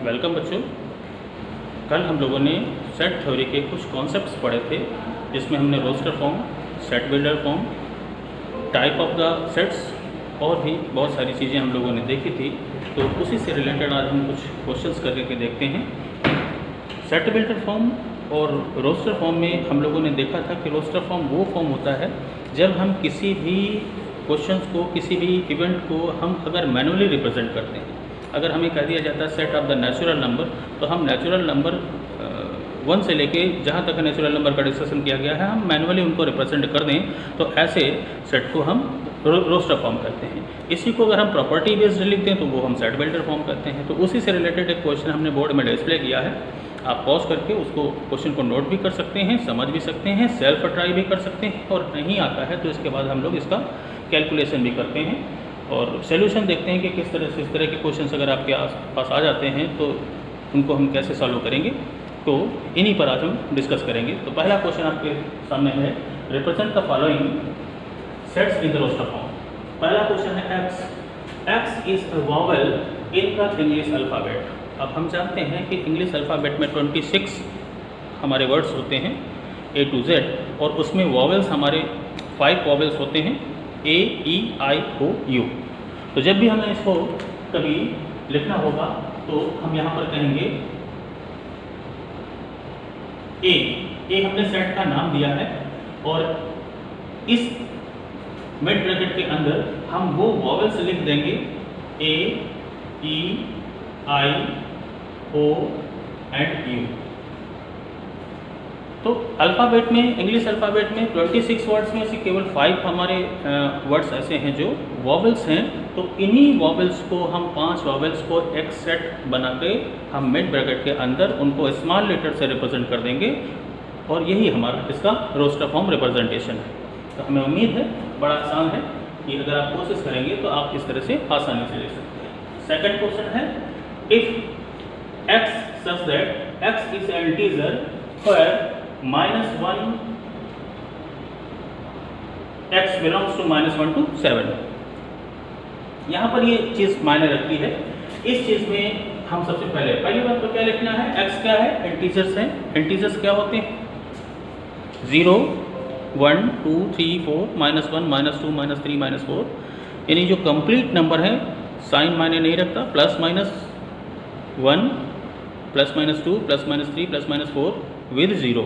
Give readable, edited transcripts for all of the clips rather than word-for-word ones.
Welcome बच्चों। कल हम लोगों ने सेट थ्योरी के कुछ कॉन्सेप्ट्स पढ़े थे, जिसमें हमने roster form, set builder form, type of the sets और भी बहुत सारी चीज़ें हम लोगों ने देखी थी। तो उसी से रिलेटेड आज हम कुछ क्वेश्चंस करके देखते हैं। सेट बिल्डर फॉर्म और रोस्टर फॉर्म में हम लोगों ने देखा था कि रोस्टर फॉर्म वो फॉर्म होता है जब हम किसी भी क्वेश्चंस को, किसी भी इवेंट को हम अगर मैनुअली रिप्रेजेंट करते हैं। अगर हमें कह दिया जाता है set of the natural number, तो हम नेचुरल नंबर 1 से लेके जहाँ तक नेचुरल नंबर का डिस्कशन किया गया है हम मैनुअली उनको रिप्रेजेंट कर दें, तो ऐसे सेट को हम रोस्टर फॉर्म कहते हैं। इसी को अगर हम प्रॉपर्टी बेस्ड लिखते हैं तो वो हम सेट बिल्डर फॉर्म कहते हैं। तो उसी से रिलेटेड एक क्वेश्चन हमने बोर्ड में डिस्प्ले किया है। आप पॉज करके उसको क्वेश्चन को नोट भी कर सकते हैं, समझ भी सकते हैं, सेल्फ ट्राई भी कर सकते हैं, और नहीं आता है तो इसके बाद हम लोग इसका कैलकुलेशन भी करते हैं और सॉल्यूशन देखते हैं कि किस तरह से इस तरह के क्वेश्चंस अगर आपके पास आ जाते हैं तो उनको हम कैसे सॉल्व करेंगे। तो इन्हीं पर आज हम डिस्कस करेंगे। तो पहला क्वेश्चन आपके सामने है, represent the following sets in the roster form. पहला क्वेश्चन है X. X is a vowel in the English alphabet. अब हम जानते हैं कि इंग्लिश अल्फ़ाबेट में 26 हमारे वर्ड्स होते हैं A to Z, और उसमें वॉवेल्स हमारे 5 वॉवेल्स होते हैं A, E, I, O, U। तो जब भी हमें इसको कभी लिखना होगा तो हम यहाँ पर कहेंगे A हमने सेट का नाम दिया है, और इस मिड ब्रैकेट के अंदर हम वो वॉवेल्स लिख देंगे A, E, I, O and U। तो अल्फ़ाबेट में, इंग्लिश अल्फ़ाबेट में 26 वर्ड्स में से केवल 5 हमारे वर्ड्स ऐसे हैं जो वॉवेल्स हैं। तो इन्हीं वॉवेल्स को हम 5 वॉवेल्स को एक सेट बना के हम मिड ब्रैकेट के अंदर उनको स्मॉल लेटर से रिप्रेजेंट कर देंगे, और यही हमारा इसका रोस्टर फॉर्म रिप्रेजेंटेशन है। तो हमें उम्मीद है बड़ा आसान है कि अगर आप कोशिश करेंगे तो आप इस तरह से आसानी से ले सकते हैं। सेकंड क्वेश्चन है, if x such that x is an integer where -1 x belongs to -1 to 7। यहाँ पर ये चीज़ मायने रखती है। इस चीज़ में हम सबसे पहली बात तो क्या लिखना है, x क्या है, इंटीजर्स हैं। इंटीजर्स क्या होते हैं, 0, 1, 2, 3, 4, -1, -2, -3, -4। यानी जो कंप्लीट नंबर है, साइन मायने नहीं रखता, +, -1, +, -2, +, -3, +, -4 विद 0।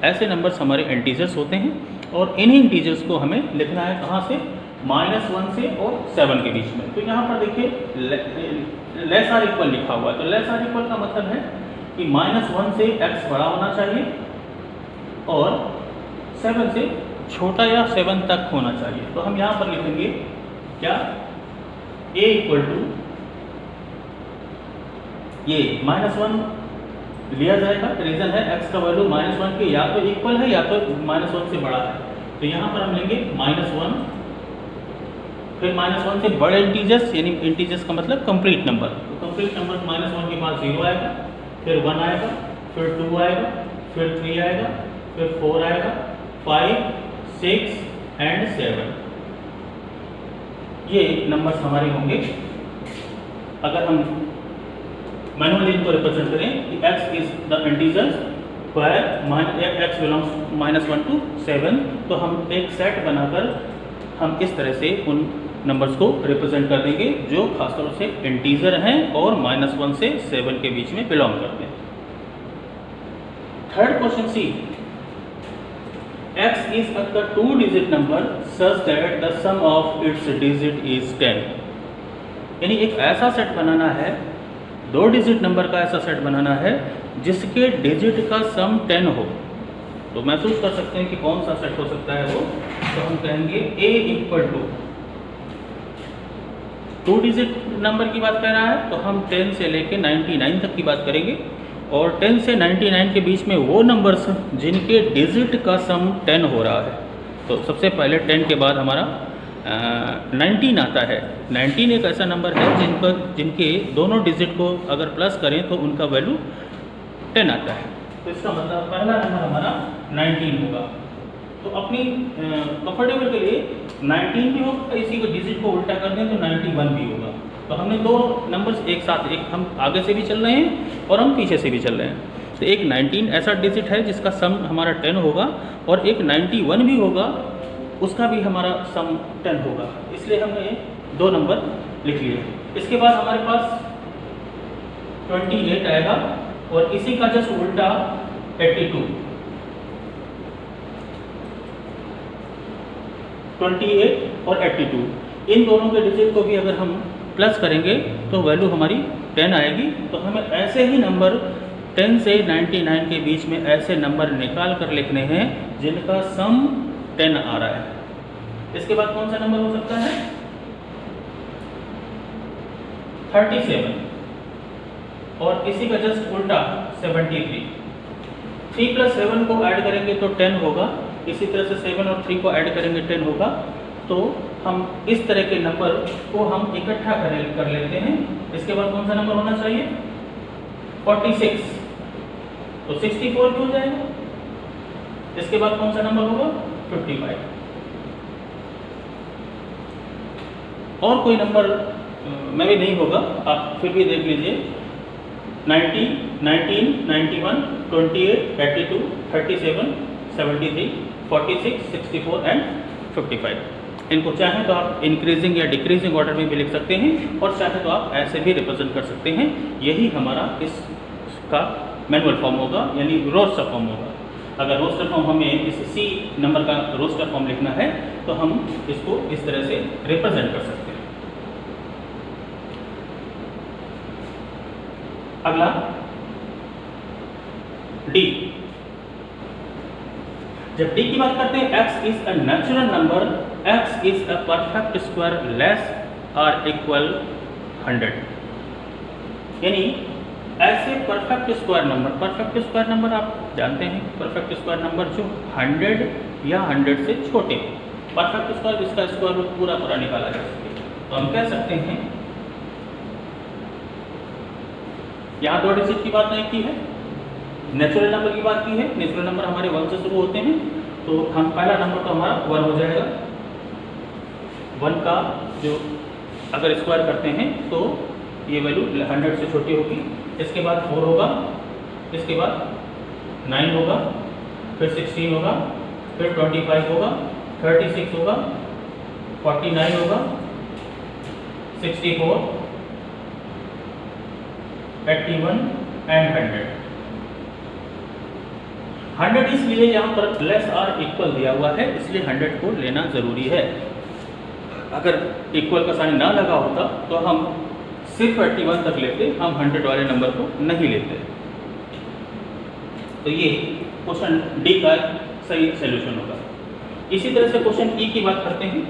ऐसे नंबर्स हमारे इंटीजर्स होते हैं, और इन्हीं इंटीजर्स को हमें लिखना है कहाँ से, -1 से और 7 के बीच में। तो यहाँ पर देखिए लेस आर इक्वल लिखा हुआ है। तो लेस आर इक्वल का मतलब है कि -1 से x बड़ा होना चाहिए और 7 से छोटा या 7 तक होना चाहिए। तो हम यहाँ पर लिखेंगे क्या, a इक्वल टू ये -1 लिया जाएगा। रीज़न है x का वैल्यू -1 के या तो इक्वल है या तो -1 से बड़ा है। तो यहाँ पर हम लेंगे -1, फिर -1 से बड़े इंटीजर्स, यानी इंटीजर्स का मतलब कंप्लीट नंबर। तो कंप्लीट नंबर -1 के पास 0 आएगा, फिर 1 आएगा, फिर 2 आएगा, फिर 3 आएगा, फिर 4 आएगा, 5, 6 एंड 7। ये नंबर्स हमारे होंगे अगर हम मैनुअली इनको रिप्रेजेंट करें कि x is the integers where x belongs -1 to 7। तो हम एक सेट बनाकर हम इस तरह से उन नंबर्स को रिप्रेजेंट कर देंगे जो खासतौर से इंटीजर हैं और -1 से 7 के बीच में बिलोंग करते हैं। Third question C, x is a 2-digit number such that the sum of its digit is 10। यानी एक ऐसा सेट बनाना है, 2 डिजिट नंबर का ऐसा सेट बनाना है जिसके डिजिट का सम 10 हो। तो महसूस कर सकते हैं कि कौन सा सेट हो सकता है वो। तो हम कहेंगे a equal to 2 digit number की बात कर रहा है, तो हम 10 से लेके 99 तक की बात करेंगे, और 10 से 99 के बीच में वो नंबर्स जिनके डिजिट का सम 10 हो रहा है। तो सबसे पहले 10 के बाद हमारा 19 आता है। 19 एक ऐसा नंबर है जिनके दोनों डिजिट को अगर प्लस करें तो उनका वैल्यू 10 आता है। तो इसका मतलब पहला नंबर हमारा 19 होगा। तो अपनी कंफर्टेबल के लिए 19 भी होगा, इसी को डिजिट को उल्टा कर दें तो 91 भी होगा। तो हमने दो नंबर्स एक साथ, एक हम आगे से भी चल रहे हैं और हम पीछे से भी चल रहे हैं। तो एक 19 ऐसा डिजिट है जिसका सम हमारा 10 होगा, और एक 91 भी होगा, उसका भी हमारा सम 10 होगा, इसलिए हमने दो नंबर लिख लिए। इसके बाद हमारे पास 28 आएगा और इसी का जस्ट उल्टा 82। 28 और 82, इन दोनों के डिजिट को भी अगर हम प्लस करेंगे तो वैल्यू हमारी 10 आएगी। तो हमें ऐसे ही नंबर 10 से 99 के बीच में ऐसे नंबर निकाल कर लिखने हैं जिनका सम 10 आ रहा है। इसके बाद कौन सा नंबर हो सकता है? 37 और इसी का जस्ट उल्टा 73। 3 + 7 को ऐड करेंगे तो 10 होगा, इसी तरह से 7 और 3 को ऐड करेंगे 10 होगा। तो हम इस तरह के नंबर को हम इकट्ठा कर लेते हैं। इसके बाद कौन सा नंबर होना चाहिए? 46, तो 64 भी हो जाएगा। इसके बाद कौन सा नंबर होगा? 55। और कोई नंबर में भी नहीं होगा, आप फिर भी देख लीजिए। 90, 19, 91, 28, 82, 37, 73, 46, 64 एंड 55। इनको चाहें तो आप इंक्रीजिंग या डिक्रीजिंग ऑर्डर में भी लिख सकते हैं, और चाहे तो आप ऐसे भी रिप्रेजेंट कर सकते हैं। यही हमारा इसका मैनुअल फॉर्म होगा, यानी रोस्टर फॉर्म होगा। अगर रोस्टर फॉर्म हमें इस C नंबर का रोस्टर फॉर्म लिखना है तो हम इसको इस तरह से रिप्रेजेंट कर सकते हैं। अगला D। जब D की बात करते हैं, x is a natural number, x is a perfect square less और इक्वल 100। यानी ऐसे परफेक्ट स्क्वायर नंबर आप जानते हैं, परफेक्ट स्क्वायर नंबर जो 100 या 100 से छोटे, परफेक्ट स्क्वायर जिसका स्क्वायर रूट पूरा पूरा निकाला जा सके। तो हम कह सकते हैं, यहाँ दो डिजिट की बात नहीं की है, नेचुरल नंबर की बात की है। नेचुरल नंबर हमारे 1 से शुरू होते हैं, तो हम पहला नंबर तो हमारा 1 हो जाएगा। 1 का जो अगर स्क्वायर करते हैं तो ये वैल्यू 100 से छोटी होगी। इसके बाद 4 होगा, इसके बाद 9 होगा, फिर 16 होगा, फिर 25 होगा, 36 होगा, 49 होगा, 64, 81 एंड 100। 100 इसलिए यहाँ पर लेस और इक्वल दिया हुआ है, इसलिए 100 को लेना जरूरी है। अगर इक्वल का साइन ना लगा होता तो हम सिर्फ 81 तक लेते, हम 100 वाले नंबर को नहीं लेते। तो ये क्वेश्चन डी का सही सॉल्यूशन होगा। इसी तरह से क्वेश्चन ई की बात करते हैं।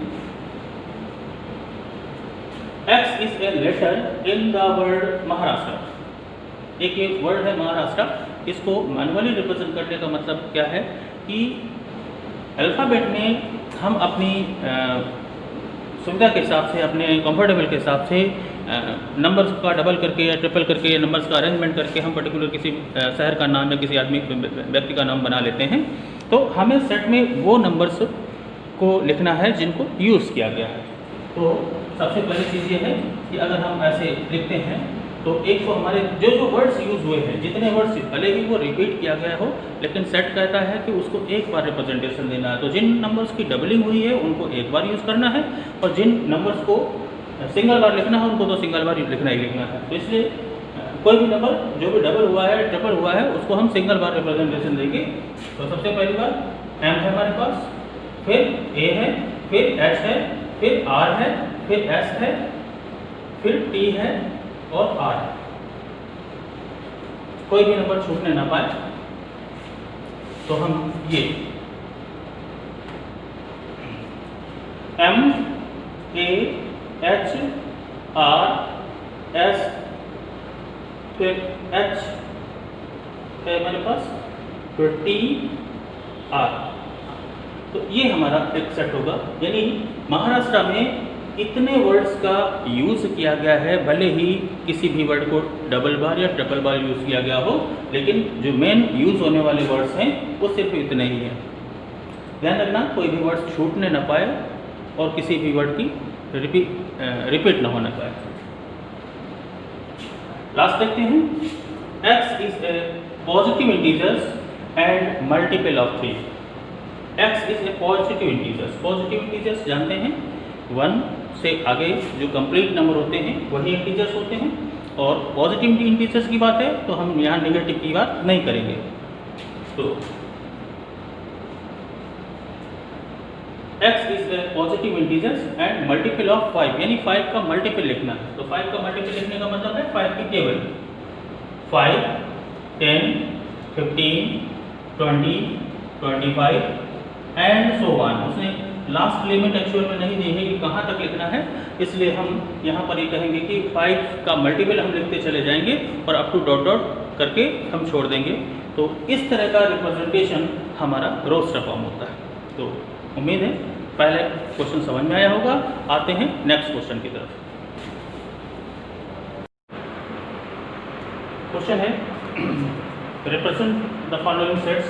X is a letter in the word Maharashtra. एक ये वर्ड है महाराष्ट्र, इसको मैनुअली रिप्रेजेंट करने का मतलब क्या है कि अल्फ़ाबेट में हम अपनी सुविधा के हिसाब से, अपने कंफर्टेबल के हिसाब से नंबर्स का डबल करके या ट्रिपल करके या नंबर्स का अरेंजमेंट करके हम पर्टिकुलर किसी शहर का नाम या किसी आदमी व्यक्ति का नाम बना लेते हैं। तो हमें सेट में वो नंबर्स को लिखना है जिनको यूज़ किया गया है। तो सबसे पहली चीज़ ये है कि अगर हम ऐसे लिखते हैं तो एक तो हमारे जो वर्ड्स यूज़ हुए हैं, जितने वर्ड्स भले ही वो रिपीट किया गया हो, लेकिन सेट कहता है कि उसको एक बार रिप्रेजेंटेशन देना है। तो जिन नंबर्स की डबलिंग हुई है उनको एक बार यूज़ करना है, और जिन नंबर्स को सिंगल बार लिखना है उनको तो सिंगल बार लिखना ही लिखना है। तो इसलिए कोई भी नंबर जो भी डबल हुआ है, ट्रिपल हुआ है, उसको हम सिंगल बार रिप्रेजेंटेशन देंगे। तो सबसे पहली बार M है हमारे पास, फिर A है, फिर H है, फिर R है, फिर S है, फिर T है और R है। कोई भी नंबर छूटने ना पाए, तो हम ये M A H R S फिर H है हमारे पास, फिर T R। तो ये हमारा एक सेट होगा। यानी महाराष्ट्र में इतने वर्ड्स का यूज़ किया गया है, भले ही किसी भी वर्ड को डबल बार या ट्रिपल बार यूज़ किया गया हो, लेकिन जो मेन यूज़ होने वाले वर्ड्स हैं वो सिर्फ इतने ही हैं। ध्यान रखना कोई भी वर्ड छूटने ना पाए और किसी भी वर्ड की रिपीट ना होना पाए। लास्ट देखते हैं, x is A positive integers and multiple of 3। x is A positive integers. Positive integers जानते हैं 1 से आगे जो कंप्लीट नंबर होते हैं वही इंटीजर्स होते हैं, और पॉजिटिव इंटीजर्स की बात है तो हम यहाँ नेगेटिव की बात नहीं करेंगे। तो x is A positive integers and multiple of 5, यानी 5 का मल्टीपल लिखना है। तो 5 का मल्टीपल लिखने का मतलब है 5 की टेबल, 5, 10, 15, 20, 25 एंड सो ऑन। उसने लास्ट लिमिट एक्चुअल में नहीं दी है कि कहाँ तक लिखना है, इसलिए हम यहाँ पर ये कहेंगे कि 5 का मल्टीपल हम लिखते चले जाएंगे और अप टू डॉट डॉट करके हम छोड़ देंगे। तो इस तरह का रिप्रेजेंटेशन हमारा रोस्टर फॉर्म होता है। तो उम्मीद है पहले क्वेश्चन समझ में आया होगा। आते हैं नेक्स्ट क्वेश्चन की तरफ। क्वेश्चन है represent the following sets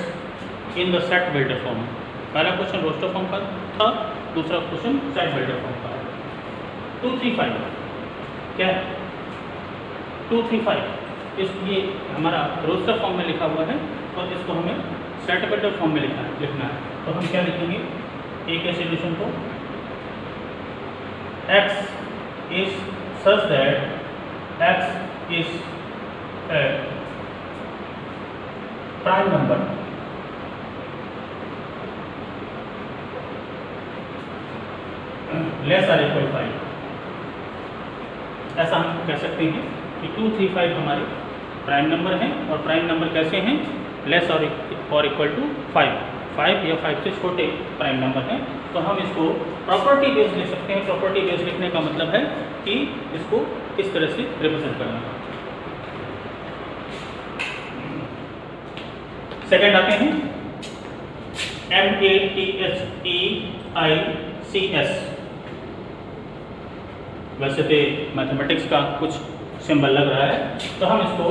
in the set builder form. पहला क्वेश्चन रोस्टर फॉर्म का था, दूसरा क्वेश्चन सेट बिल्डर फॉर्म का है। 2 3 5 क्या है? 2 3 5 ये हमारा रोस्टर फॉर्म में लिखा हुआ है और इसको हमें सेट बिल्डर फॉर्म में लिखना है। तो हम क्या लिखेंगे ए के सोल्यूशन को, x is such that x is a prime number less or equal 5। ऐसा हम कह सकते हैं कि 2 3 5 हमारे प्राइम नंबर हैं, और प्राइम नंबर कैसे हैं? लेस और इक्वल टू 5 या 5 से छोटे प्राइम नंबर हैं। तो हम इसको प्रॉपर्टी बेस लिख सकते हैं। प्रॉपर्टी बेस लिखने का मतलब है कि इसको इस तरह से रिप्रेजेंट करना। सेकेंड आते हैं MATHEICS। वैसे तो मैथमेटिक्स का कुछ सिंबल लग रहा है, तो हम इसको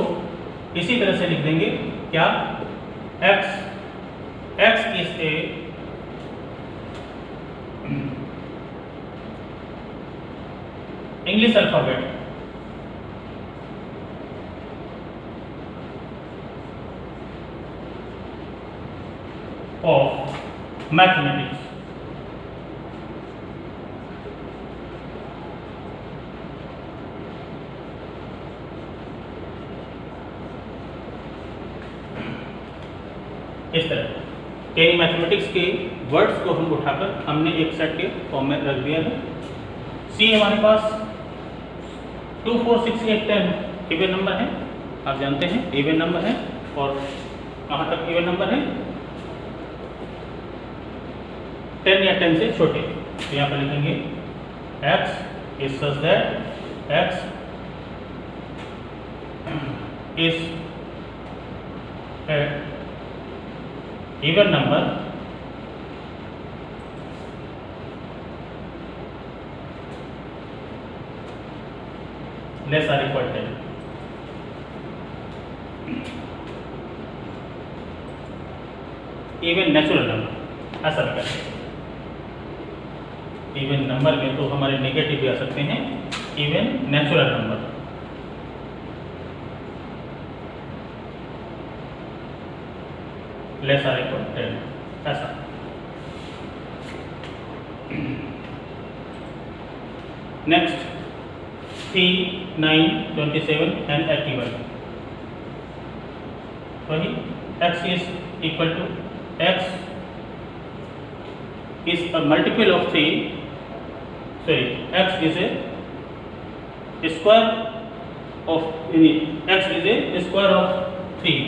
इसी तरह से लिख देंगे। क्या? x is A English alphabet of mathematics. इस तरह यानी मैथमेटिक्स के वर्ड्स को हम उठाकर हमने एक सेट के फॉर्म में रख दिया है। सी हमारे पास 2 4 6 8 10 इवन नंबर है, आप जानते हैं इवन नंबर है। और कहाँ तक इवन नंबर है? 10 या 10 से छोटे। तो यहाँ पर लिखेंगे x is such that x is A even number less or equal to 10। Even natural number ऐसा लगा। इवन नंबर में तो हमारे नेगेटिव भी आ सकते हैं। Even natural number less or equal 10 ऐसा। Next 3 9 27 and 81। वही x is equal to x is a multiple of 3, sorry x is a square of, यानी x is a square of 3।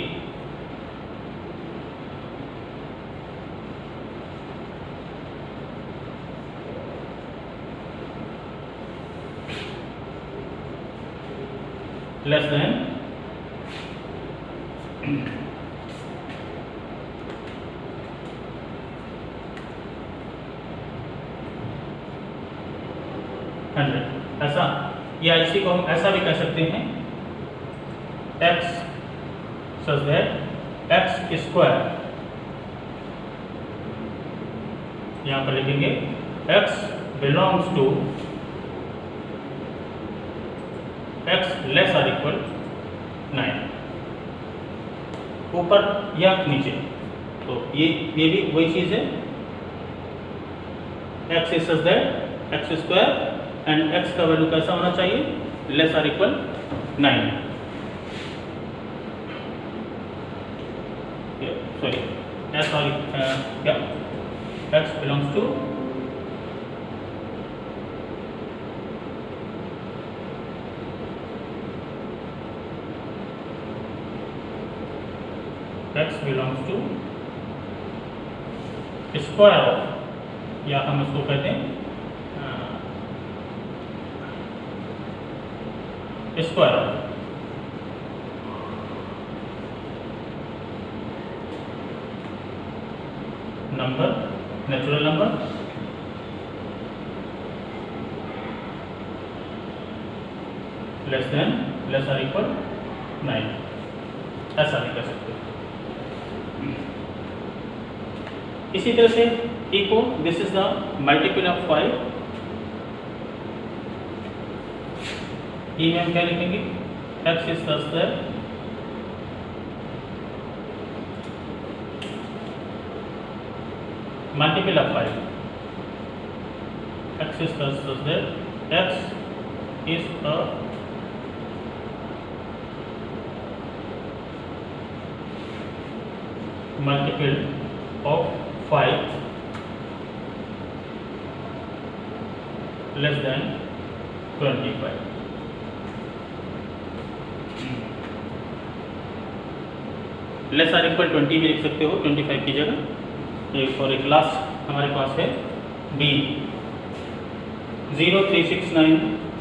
Less than 100 ऐसा, या इसी को हम ऐसा भी कह सकते हैं x such that x square, यहाँ पर लिखेंगे x belongs to x less or equal 9, ऊपर या नीचे। तो ये भी वही चीज़ है, x is such that X square and x का वैल्यू कैसा होना चाहिए, less or equal 9। Sorry x और क्या x belongs to x belongs to square of, या हम इसको कहते हैं square of number, natural number less or equal 9, ऐसा नहीं कर सकते। इसी तरह से e को, this is the multiple of 5, e में हम क्या लिखेंगे, x इज दस that multiple of 5, x is thus that x is a multiple of 5 less than 25। Less or equal 20 भी लिख सकते हो 25 की जगह। और एक लास्ट हमारे पास है B, 0, 3, 6, 9,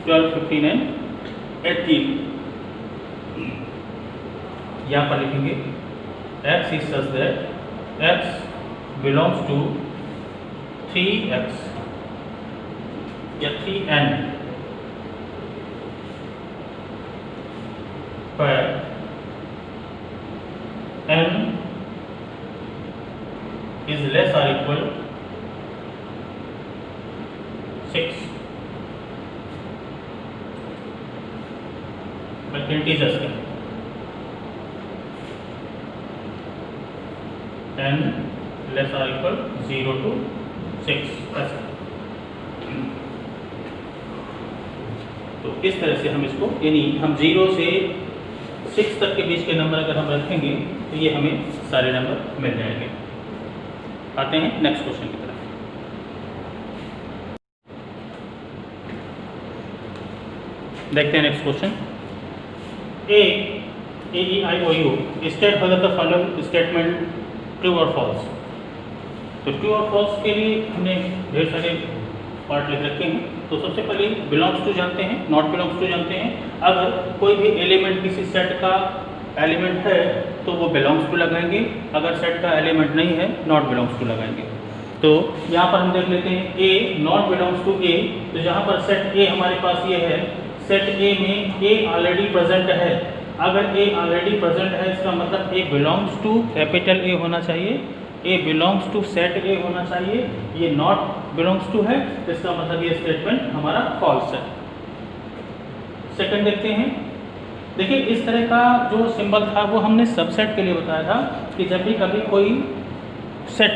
12, 15 एंड 18। यहाँ पर लिखेंगे x is such that x belongs to 3x या 3n where n is less or equal 6, but integers can n less or equal 0 to 6 ऐसा। तो इस तरह से हम इसको, यानी हम 0 से 6 तक के बीच के नंबर अगर हम रखेंगे तो ये हमें सारे नंबर मिल जाएंगे। आते हैं नेक्स्ट क्वेश्चन की तरफ। देखते हैं next question. AEIOU state whether the following statement true और फॉल्स। तो ट्रू और फॉल्स के लिए हमने ढेर सारे पार्ट लिख रखे हैं। तो सबसे पहले बिलोंग्स टू जानते हैं, नॉट बिलोंग्स टू जानते हैं। अगर कोई भी एलिमेंट किसी सेट का एलिमेंट है तो वो बिलोंग्स टू लगाएंगे, अगर सेट का एलिमेंट नहीं है नॉट बिलोंग्स टू लगाएंगे। तो यहाँ पर हम देख लेते हैं A not belongs to A। तो जहाँ पर सेट A हमारे पास ये है, सेट A में A ऑलरेडी प्रेजेंट है। अगर A ऑलरेडी प्रेजेंट है इसका मतलब A belongs to capital A होना चाहिए, A belongs to set A होना चाहिए। ये नॉट बिलोंग्स टू है, इसका मतलब ये स्टेटमेंट हमारा फॉल्स है। सेकंड देखते हैं। देखिए इस तरह का जो सिंबल था वो हमने सबसेट के लिए बताया था कि जब भी कभी कोई सेट,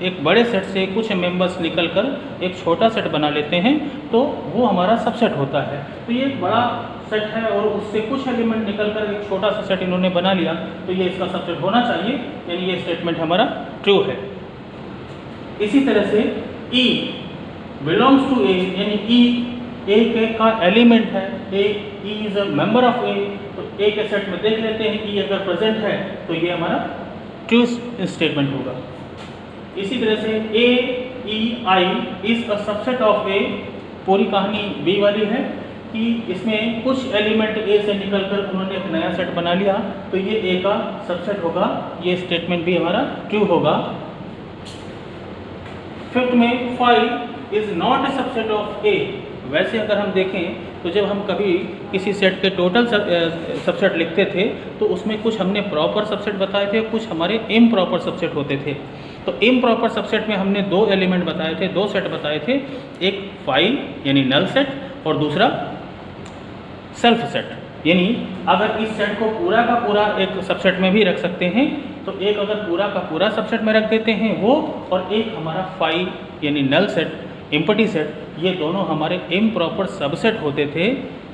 एक बड़े सेट से कुछ मेंबर्स निकलकर एक छोटा सेट बना लेते हैं तो वो हमारा सबसेट होता है। तो ये एक बड़ा सेट है और उससे कुछ एलिमेंट निकलकर एक छोटा सा सेट इन्होंने बना लिया तो ये इसका सबसेट होना चाहिए, यानी ये स्टेटमेंट हमारा ट्रू है। इसी तरह से E बिलोंग्स टू A, यानी E A के का एलिमेंट है, E is a member of A। तो A के सेट में देख लेते हैं E अगर प्रेजेंट है तो ये हमारा ट्रू स्टेटमेंट होगा। इसी तरह से AEI is a subset of A। पूरी कहानी B वाली है कि इसमें कुछ एलिमेंट A से निकलकर उन्होंने एक नया सेट बना लिया तो ये A का सबसेट होगा, ये स्टेटमेंट भी हमारा ट्रू होगा। फिफ्थ में 5 is not a subset of A। वैसे अगर हम देखें तो जब हम कभी किसी सेट के टोटल सबसेट लिखते थे तो उसमें कुछ हमने प्रॉपर सबसेट बताए थे, कुछ हमारे इम्प्रॉपर सबसेट होते थे। तो इम्प्रॉपर सबसेट में हमने दो एलिमेंट बताए थे, दो सेट बताए थे, एक 5 यानी नल सेट और दूसरा सेल्फ सेट। यानी अगर इस सेट को पूरा का पूरा एक सबसेट में भी रख सकते हैं, तो एक अगर पूरा का पूरा सबसेट में रख देते हैं वो, और एक हमारा फाई यानी नल सेट, एम्प्टी सेट, ये दोनों हमारे इम्प्रॉपर सबसेट होते थे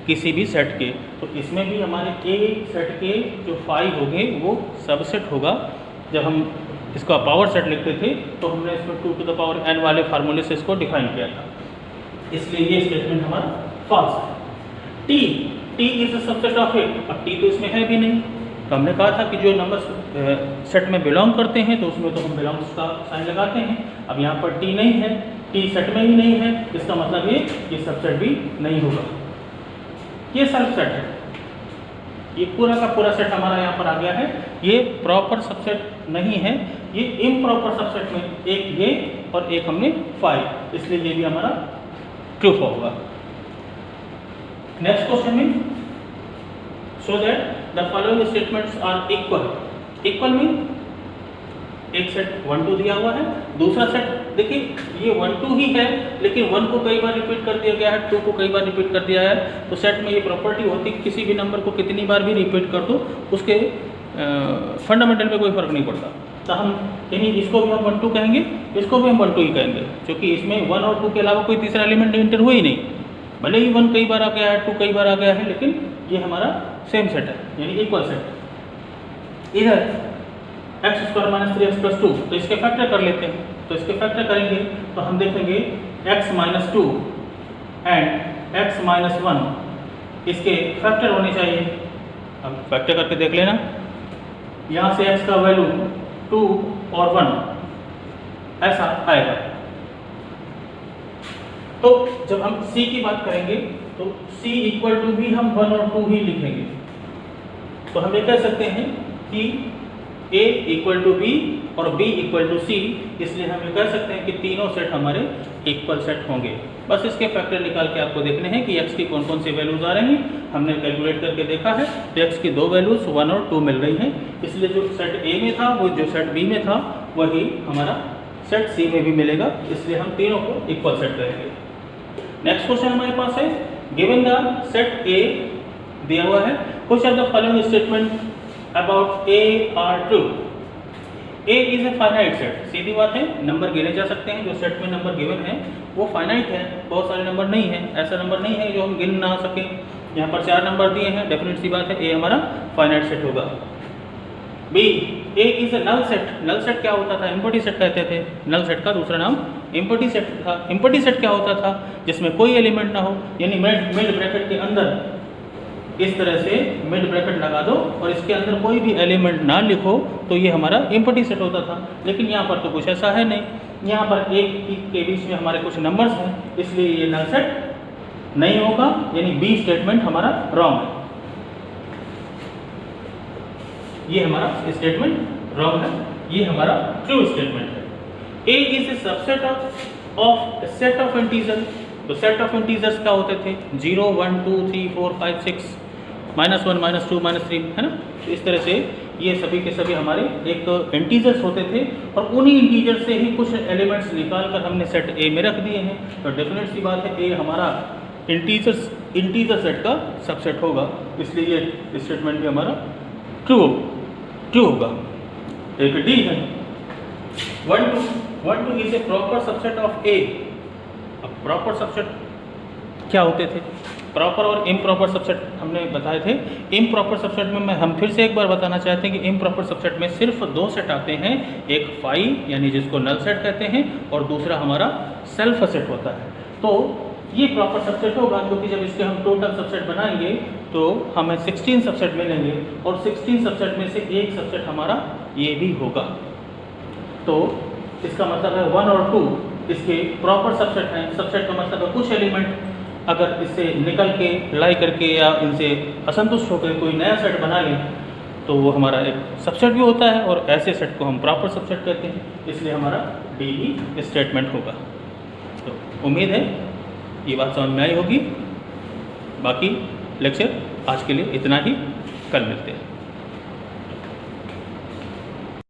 किसी भी सेट के। तो इसमें भी हमारे ए सेट के जो फाई होंगे वो सबसेट होगा। जब हम इसका पावर सेट लिखते थे तो हमने इसमें 2 to the power n वाले फार्मूले से इसको डिफाइन किया था, इसलिए ये स्टेटमेंट हमारा फॉल्स है। T is a subset of A, अब टी तो इसमें है भी नहीं, तो हमने कहा था कि जो नंबर सेट में बिलोंग करते हैं तो उसमें तो हम बिलोंग्स का साइन लगाते हैं। अब यहाँ पर टी नहीं है, टी सेट में ही नहीं है, इसका मतलब ये सबसेट भी नहीं होगा। ये सेल्फ सेट है, ये पूरा का पूरा सेट हमारा यहाँ पर आ गया है, ये प्रॉपर सबसेट नहीं है, ये इम्प्रॉपर सबसेट में एक ये और एक हमने फाइव, इसलिए ये भी हमारा ट्रू होगा। नेक्स्ट क्वेश्चन में show that the following statements are equal. Equal mean एक सेट 1 2 दिया हुआ है, दूसरा सेट देखिए ये 1 2 ही है, लेकिन 1 को कई बार रिपीट कर दिया गया है, 2 को कई बार रिपीट कर दिया है। तो सेट में ये प्रॉपर्टी होती है किसी भी नंबर को कितनी बार भी रिपीट कर दो उसके फंडामेंटल पे कोई फर्क नहीं पड़ता। तो हम यानी इसको भी हम 1 2 कहेंगे, इसको भी हम 1 2 ही कहेंगे, क्योंकि इसमें 1 और 2 के अलावा कोई तीसरा एलिमेंट एंटर हुआ ही नहीं। भले ही 1 कई बार आ गया है, 2 कई बार आ गया है, लेकिन ये हमारा सेम सेट है यानी इक्वल सेट। इधर x² - 3x + 2, तो इसके फैक्टर कर लेते हैं। तो इसके फैक्टर करेंगे तो हम देखेंगे x - 2 एंड x - 1 इसके फैक्टर होने चाहिए। अब फैक्टर करके देख लेना, यहाँ से x का वैल्यू 2 और 1 ऐसा आएगा। तो जब हम c की बात करेंगे तो c = भी हम 1 और 2 ही लिखेंगे। तो हम ये कह सकते हैं कि a = b और b = c, इसलिए हम ये कह सकते हैं कि तीनों सेट हमारे इक्वल सेट होंगे। बस इसके फैक्टर निकाल के आपको देखने हैं कि x की कौन कौन सी वैल्यूज आ रही हैं। हमने कैलकुलेट करके देखा है तो x की 2 वैल्यूज 1 और 2 मिल रही हैं, इसलिए जो सेट a में था वो जो सेट b में था वही हमारा सेट c में भी मिलेगा, इसलिए हम तीनों को इक्वल सेट करेंगे। नेक्स्ट क्वेश्चन हमारे पास है, गिवन द सेट a दिया हुआ है, which are the following statement about a are true. a is a finite set, सीधी बात है, नंबर गिने जा सकते हैं, जो सेट में नंबर गिवन है वो फाइनाइट है, बहुत सारे नंबर नहीं है, ऐसा नंबर नहीं है जो हम गिन ना सकें। यहाँ पर 4 नंबर दिए हैं, डेफिनेट सी बात है a हमारा फाइनाइट सेट होगा। b a is a null set. Null set क्या होता था? एम्प्टी सेट कहते थे, नल सेट का दूसरा नाम एम्प्टी सेट था। एम्प्टी सेट क्या होता था? जिसमें कोई एलिमेंट ना हो, यानी मिड ब्रैकेट के अंदर इस तरह से मिड ब्रैकेट लगा दो और इसके अंदर कोई भी एलिमेंट ना लिखो तो ये हमारा एम्प्टी सेट होता था। लेकिन यहाँ पर तो कुछ ऐसा है नहीं, यहाँ पर एक के बीच में हमारे कुछ नंबर्स हैं, इसलिए ये नल सेट नहीं होगा, यानी बी स्टेटमेंट हमारा रॉन्ग है। ये हमारा स्टेटमेंट रॉन्ग है, ये हमारा ट्रू स्टेटमेंट है। A is a subset of set of integer. तो सेट ऑफ इंटीजर्स क्या होते थे? 0 1 2 3 4 5 6 -1 -2 -3, है ना। तो इस तरह से ये सभी के सभी हमारे एक इंटीजर्स होते थे और उन्हीं इंटीजर से ही कुछ एलिमेंट्स निकाल कर हमने सेट ए में रख दिए हैं। तो डेफिनेट सी बात है ए हमारा इंटीजर सेट का सबसेट होगा, इसलिए ये स्टेटमेंट भी हमारा ट्रू होगा। एक डी है 1 2 is a proper subset of A. अब प्रॉपर सबसेट क्या होते थे? प्रॉपर और इम्प्रॉपर सबसेट हमने बताए थे। इम्प्रॉपर सबसेट में हम फिर से एक बार बताना चाहते हैं कि इम्प्रॉपर सबसेट में सिर्फ 2 सेट आते हैं, एक फाई यानी जिसको नल सेट कहते हैं और दूसरा हमारा सेल्फ सेट होता है। तो ये प्रॉपर सबसेट होगा क्योंकि जब इसके हम टोटल सबसेट बनाएंगे तो हमें 16 सबसेट मिलेंगे और 16 सबसेट में से एक सबसेट हमारा ये भी होगा। तो इसका मतलब है 1 और 2 इसके प्रॉपर सबसेट हैं। सबसेट का मतलब है कुछ एलिमेंट अगर इससे निकल के लड़ाई करके या इनसे असंतुष्ट होकर कोई नया सेट बना लें तो वो हमारा एक सबसेट भी होता है और ऐसे सेट को हम प्रॉपर सबसेट कहते हैं, इसलिए हमारा डी ही स्टेटमेंट होगा। तो उम्मीद है ये बात समझ में आई होगी। बाकी लेक्चर आज के लिए इतना ही, कल मिलते हैं।